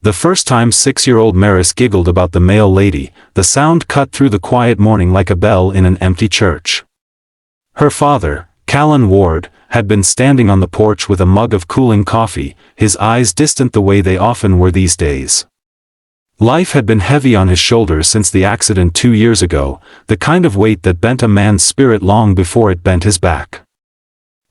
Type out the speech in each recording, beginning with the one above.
The first time 6-year-old Maris giggled about the male lady, the sound cut through the quiet morning like a bell in an empty church. Her father, Callan Ward, had been standing on the porch with a mug of cooling coffee, his eyes distant the way they often were these days. Life had been heavy on his shoulders since the accident 2 years ago, the kind of weight that bent a man's spirit long before it bent his back.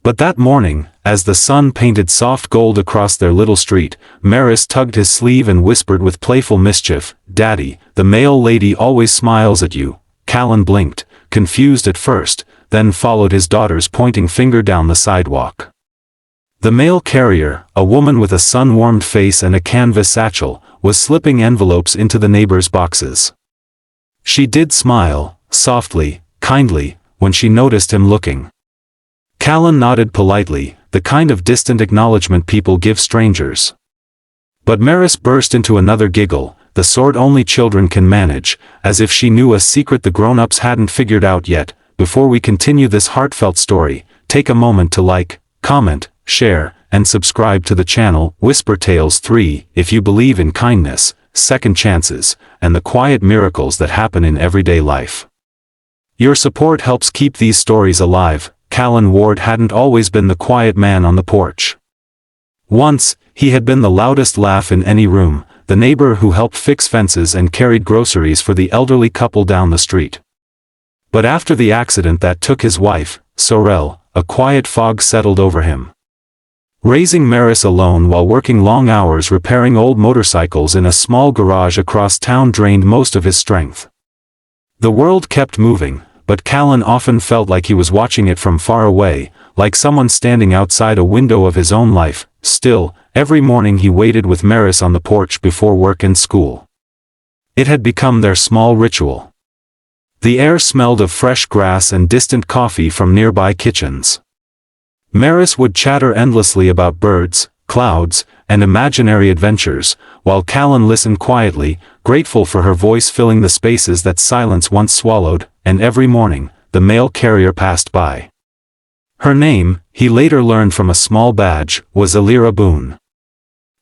But that morning, as the sun painted soft gold across their little street, Maris tugged his sleeve and whispered with playful mischief, "Daddy, the mail lady always smiles at you." Callan blinked, confused at first, then followed his daughter's pointing finger down the sidewalk. The mail carrier, a woman with a sun-warmed face and a canvas satchel, was slipping envelopes into the neighbors' boxes. She did smile, softly, kindly, when she noticed him looking. Callan nodded politely, the kind of distant acknowledgement people give strangers. But Maris burst into another giggle, the sort only children can manage, as if she knew a secret the grown-ups hadn't figured out yet. Before we continue this heartfelt story, take a moment to like, comment, share, and subscribe to the channel Whisper Tales 3 if you believe in kindness, second chances, and the quiet miracles that happen in everyday life. Your support helps keep these stories alive. Callan Ward hadn't always been the quiet man on the porch. Once, he had been the loudest laugh in any room, the neighbor who helped fix fences and carried groceries for the elderly couple down the street. But after the accident that took his wife, Sorel, a quiet fog settled over him. Raising Maris alone while working long hours repairing old motorcycles in a small garage across town drained most of his strength. The world kept moving, but Callan often felt like he was watching it from far away, like someone standing outside a window of his own life. Still, every morning he waited with Maris on the porch before work and school. It had become their small ritual. The air smelled of fresh grass and distant coffee from nearby kitchens. Maris would chatter endlessly about birds, clouds, and imaginary adventures, while Callan listened quietly, grateful for her voice filling the spaces that silence once swallowed. And every morning, the mail carrier passed by. Her name, he later learned from a small badge, was Elira Boone.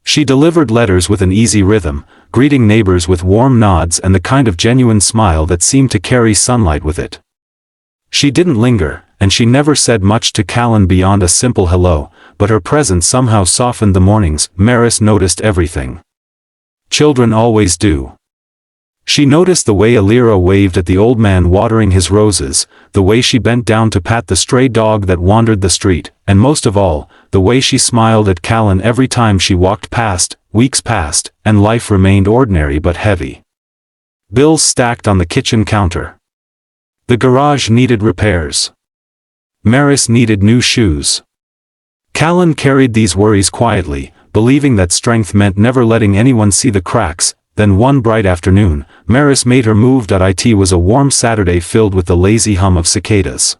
She delivered letters with an easy rhythm, greeting neighbors with warm nods and the kind of genuine smile that seemed to carry sunlight with it. She didn't linger, and she never said much to Callan beyond a simple hello, but her presence somehow softened the mornings. Maris noticed everything. Children always do. She noticed the way Elira waved at the old man watering his roses, the way she bent down to pat the stray dog that wandered the street, and most of all, the way she smiled at Callan every time she walked past. Weeks passed, and life remained ordinary but heavy. Bills stacked on the kitchen counter. The garage needed repairs. Maris needed new shoes. Callan carried these worries quietly, believing that strength meant never letting anyone see the cracks. Then one bright afternoon, Maris made her move. It was a warm Saturday filled with the lazy hum of cicadas.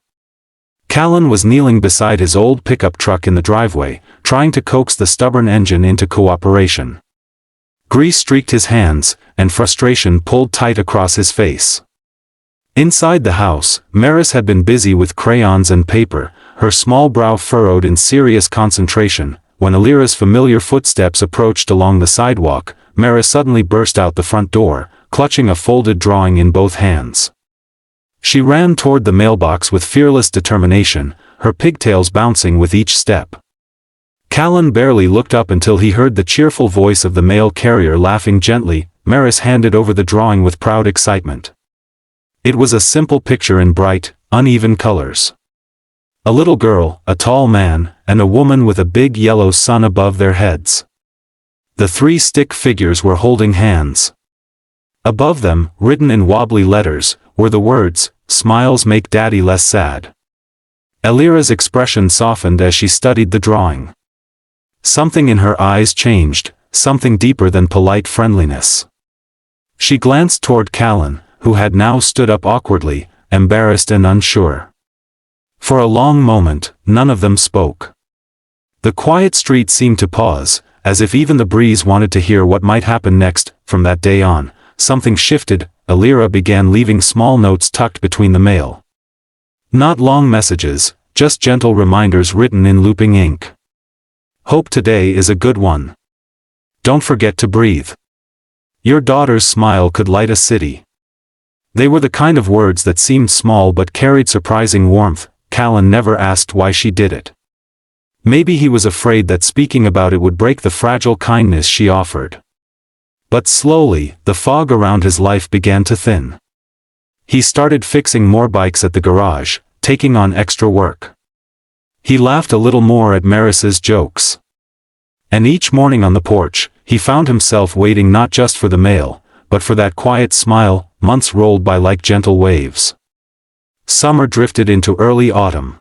Callan was kneeling beside his old pickup truck in the driveway, trying to coax the stubborn engine into cooperation. Grease streaked his hands, and frustration pulled tight across his face. Inside the house, Maris had been busy with crayons and paper, her small brow furrowed in serious concentration. When Elira's familiar footsteps approached along the sidewalk, Maris suddenly burst out the front door, clutching a folded drawing in both hands. She ran toward the mailbox with fearless determination, her pigtails bouncing with each step. Callan barely looked up until he heard the cheerful voice of the mail carrier laughing gently. Maris handed over the drawing with proud excitement. It was a simple picture in bright, uneven colors. A little girl, a tall man, and a woman with a big yellow sun above their heads. The 3 stick figures were holding hands. Above them, written in wobbly letters, were the words, "Smiles make Daddy less sad." Elira's expression softened as she studied the drawing. Something in her eyes changed, something deeper than polite friendliness. She glanced toward Callan, who had now stood up awkwardly, embarrassed and unsure. For a long moment, none of them spoke. The quiet street seemed to pause, as if even the breeze wanted to hear what might happen next. From that day on, something shifted. Elira began leaving small notes tucked between the mail. Not long messages, just gentle reminders written in looping ink. "Hope today is a good one. Don't forget to breathe." Your daughter's smile could light a city. They were the kind of words that seemed small but carried surprising warmth. Callan never asked why she did it. Maybe he was afraid that speaking about it would break the fragile kindness she offered. But slowly, the fog around his life began to thin. He started fixing more bikes at the garage, taking on extra work. He laughed a little more at Maris's jokes. And each morning on the porch, he found himself waiting not just for the mail, but for that quiet smile. Months rolled by like gentle waves. Summer drifted into early autumn.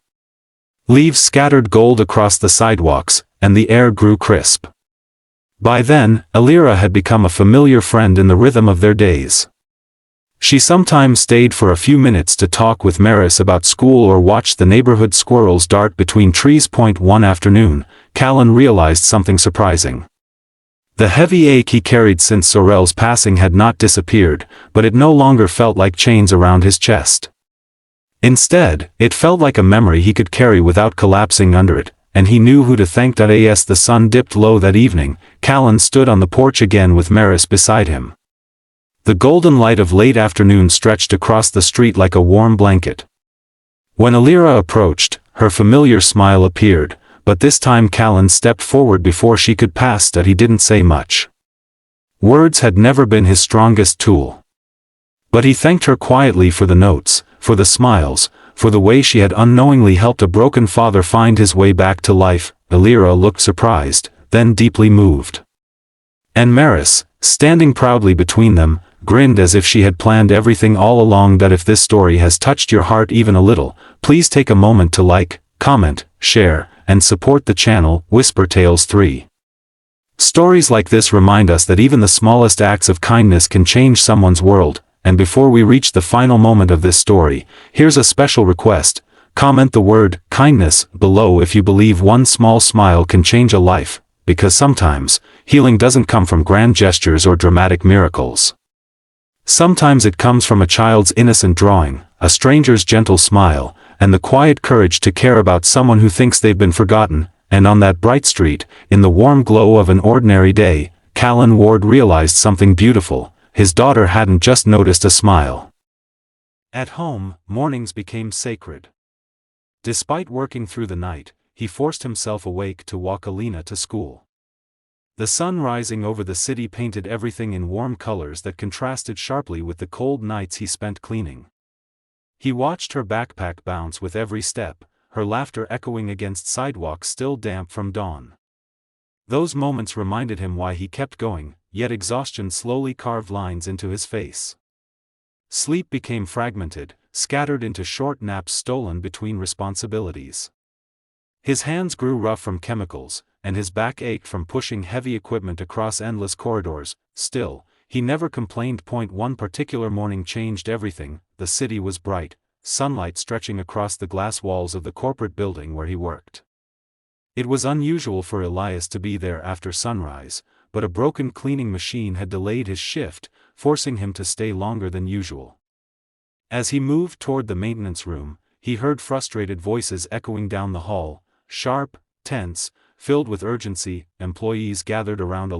Leaves scattered gold across the sidewalks, and the air grew crisp. By then, Elira had become a familiar friend in the rhythm of their days. She sometimes stayed for a few minutes to talk with Maris about school or watch the neighborhood squirrels dart between trees. One afternoon, Callan realized something surprising. The heavy ache he carried since Sorel's passing had not disappeared, but it no longer felt like chains around his chest. Instead, it felt like a memory he could carry without collapsing under it, and he knew who to thank. As the sun dipped low that evening, Callan stood on the porch again with Maris beside him. The golden light of late afternoon stretched across the street like a warm blanket. When Elira approached, her familiar smile appeared, but this time Callan stepped forward before she could pass. He didn't say much. Words had never been his strongest tool. But he thanked her quietly for the notes, for the smiles, for the way she had unknowingly helped a broken father find his way back to life. Elira looked surprised, then deeply moved. And Maris, standing proudly between them, grinned as if she had planned everything all along. If this story has touched your heart even a little, please take a moment to like, comment, share, and support the channel. Whisper Tales 3. Stories like this remind us that even the smallest acts of kindness can change someone's world. And before we reach the final moment of this story, here's a special request. Comment the word kindness below if you believe one small smile can change a life, because sometimes, healing doesn't come from grand gestures or dramatic miracles. Sometimes it comes from a child's innocent drawing, a stranger's gentle smile, and the quiet courage to care about someone who thinks they've been forgotten. And on that bright street, in the warm glow of an ordinary day, Callan Ward realized something beautiful. His daughter hadn't just noticed a smile. At home, mornings became sacred. Despite working through the night, he forced himself awake to walk Alina to school. The sun rising over the city painted everything in warm colors that contrasted sharply with the cold nights he spent cleaning. He watched her backpack bounce with every step, her laughter echoing against sidewalks still damp from dawn. Those moments reminded him why he kept going, yet exhaustion slowly carved lines into his face. Sleep became fragmented, scattered into short naps stolen between responsibilities. His hands grew rough from chemicals, and his back ached from pushing heavy equipment across endless corridors. Still, he never complained. One particular morning changed everything. The city was bright, sunlight stretching across the glass walls of the corporate building where he worked. It was unusual for Elias to be there after sunrise, but a broken cleaning machine had delayed his shift, forcing him to stay longer than usual. As he moved toward the maintenance room, he heard frustrated voices echoing down the hall, sharp, tense, filled with urgency. Employees gathered around